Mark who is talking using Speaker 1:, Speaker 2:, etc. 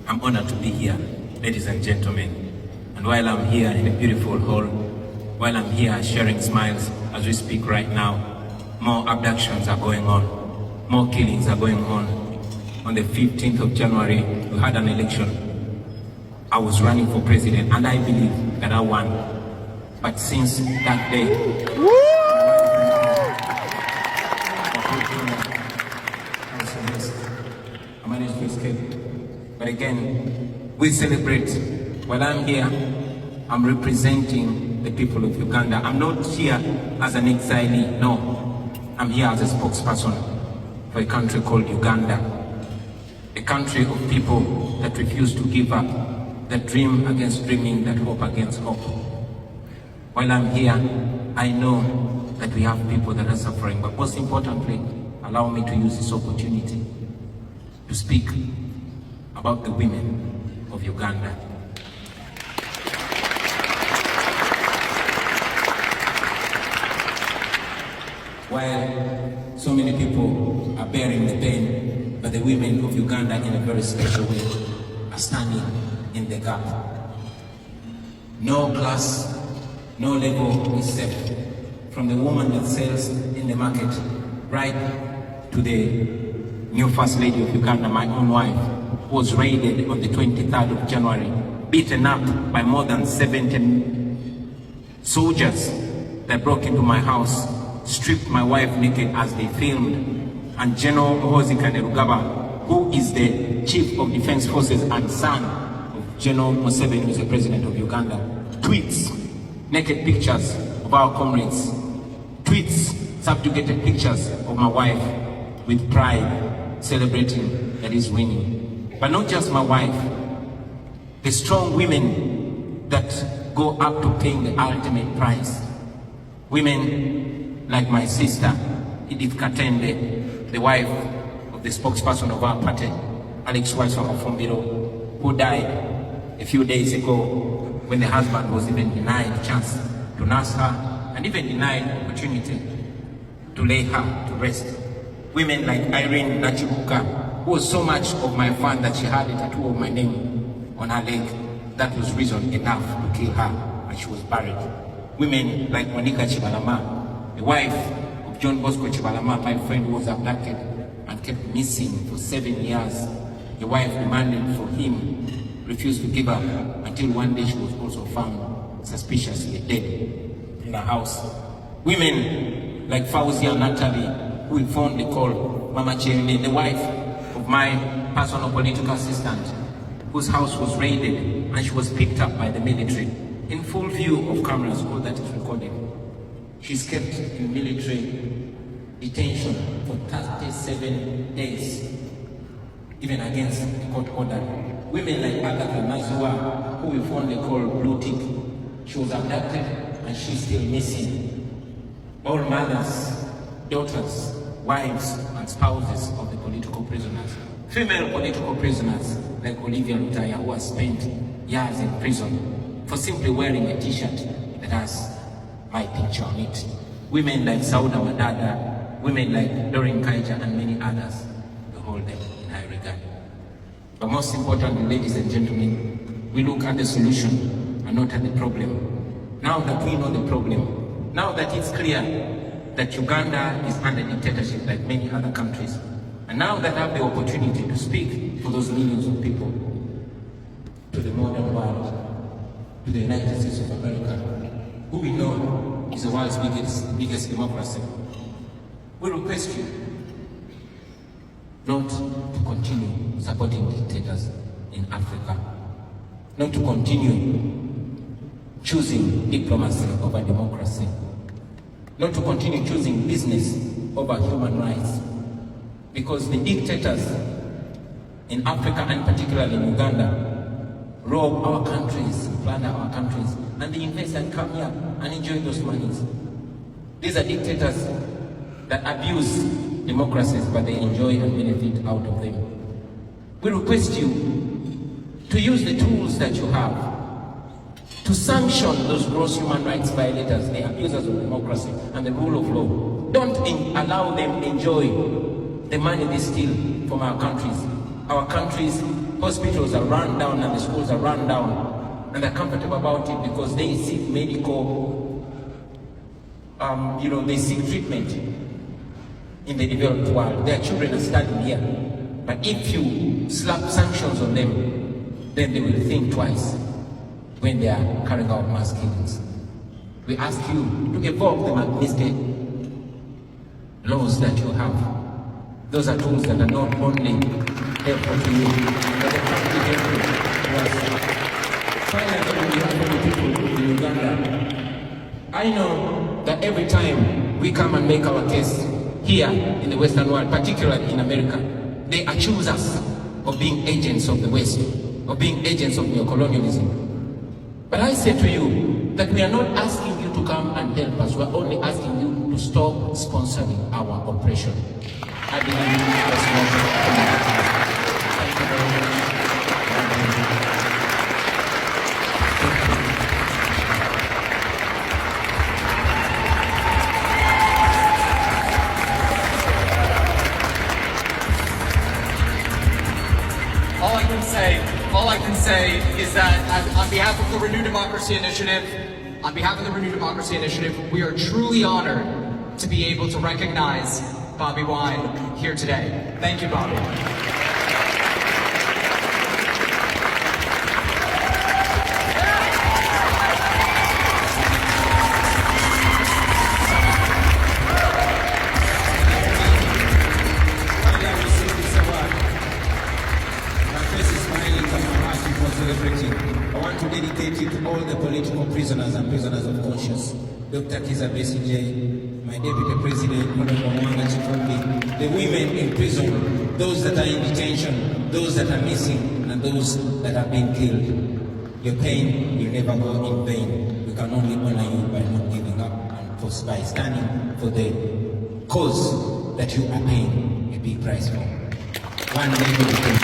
Speaker 1: I'm honored to be here, ladies and gentlemen. And while I'm here in a beautiful hall, while I'm here sharing smiles as we speak right now, more abductions are going on, more killings are going on. On the 15th of January, we had an election. I was running for president and I believe that I won. But since that day, I managed to escape. But again, we celebrate. While I'm here, I'm representing the people of Uganda. I'm not here as an exilee, no. I'm here as a spokesperson for a country called Uganda. A country of people that refuse to give up, that dream against dreaming, that hope against hope. While I'm here, I know that we have people that are suffering, but most importantly, allow me to use this opportunity to speak about the women of Uganda. While so many people are bearing the pain, but the women of Uganda in a very special way are standing in the gap. No class, no level is safe. From the woman that sells in the market, right to the new First Lady of Uganda, my own wife, who was raided on the 23rd of January, beaten up by more than 70 soldiers that broke into my house, stripped my wife naked as they filmed, and General Muhoozi Kainerugaba, who is the Chief of Defense Forces and son of General Museveni, who is the President of Uganda, tweets naked pictures of our comrades, tweets subjugated pictures of my wife with pride, celebrating that he's winning. But not just my wife, the strong women that go up to paying the ultimate price. Women like my sister, Edith Katende, the wife of the spokesperson of our party, Alex Waiswamafumbiro, who died a few days ago when the husband was even denied a chance to nurse her and even denied opportunity to lay her to rest. Women like Irene Nachibuka, who was so much of my fan that she had a tattoo of my name on her leg. That was reason enough to kill her, and she was buried. Women like Monica Chibalama, the wife of John Bosco Chibalama, my friend who was abducted and kept missing for 7 years. The wife demanded for him, refused to give up, until one day she was also found suspiciously dead in her house. Women like Fauzia Natalie, who phoned the call, Mama Chende, the wife of my personal political assistant, whose house was raided and she was picked up by the military in full view of cameras, all that is recorded. She's kept in military detention for 37 days, even against the court order. Women like Agatha Nazua, who we fondly call Blue Tick, she was abducted and she's still missing. All mothers, daughters, wives and spouses of the political prisoners. Female political prisoners like Olivia Lutaya, who has spent years in prison for simply wearing a t-shirt that has my picture on it. Women like Sauda Wadada, women like Doreen Kaija and many others, we hold them in high regard. But most importantly, ladies and gentlemen, we look at the solution and not at the problem. Now that we know the problem, now that it's clear that Uganda is under dictatorship like many other countries, and now that I have the opportunity to speak for those millions of people, to the modern world, to the United States of America, who we know is the world's biggest democracy, we request you not to continue supporting dictators in Africa, not to continue choosing diplomacy over democracy, not to continue choosing business over human rights, because the dictators in Africa and particularly in Uganda rob our countries, plunder our countries, and they invest and come here and enjoy those monies. These are dictators that abuse democracies, but they enjoy and benefit out of them. We request you to use the tools that you have to sanction those gross human rights violators, the abusers of democracy and the rule of law. Don't allow them enjoy the money they steal from our countries hospitals are run down and the schools are run down, and they're comfortable about it because they seek medical, they seek treatment in the developed world. Their children are studying here. But if you slap sanctions on them, then they will think twice when they are carrying out mass killings. We ask you to evoke the Magnitsky laws that you have. Those are tools that are not only helpful to you, but they can be helpful to us. Finally, on behalf of the people in Uganda, I know that every time we come and make our case here in the Western world, particularly in America, they accuse us of being agents of the West, of being agents of neocolonialism. But I say to you that we are not asking you to come and help us. We are only asking you to stop sponsoring our oppression. I believe that's what thank you very much.
Speaker 2: All I can say is that on behalf of the Renew Democracy Initiative, we are truly honored to be able to recognize BobiWine here today. Thank you, Bobby.
Speaker 1: I want to dedicate it to all the political prisoners and prisoners of conscience. Dr. Kiza Besigye, my deputy president, the women in prison, those that are in detention, those that are missing, and those that are being killed. Your pain will never go in vain. We can only honor you by not giving up and by standing for the cause that you are paying a big price for. One day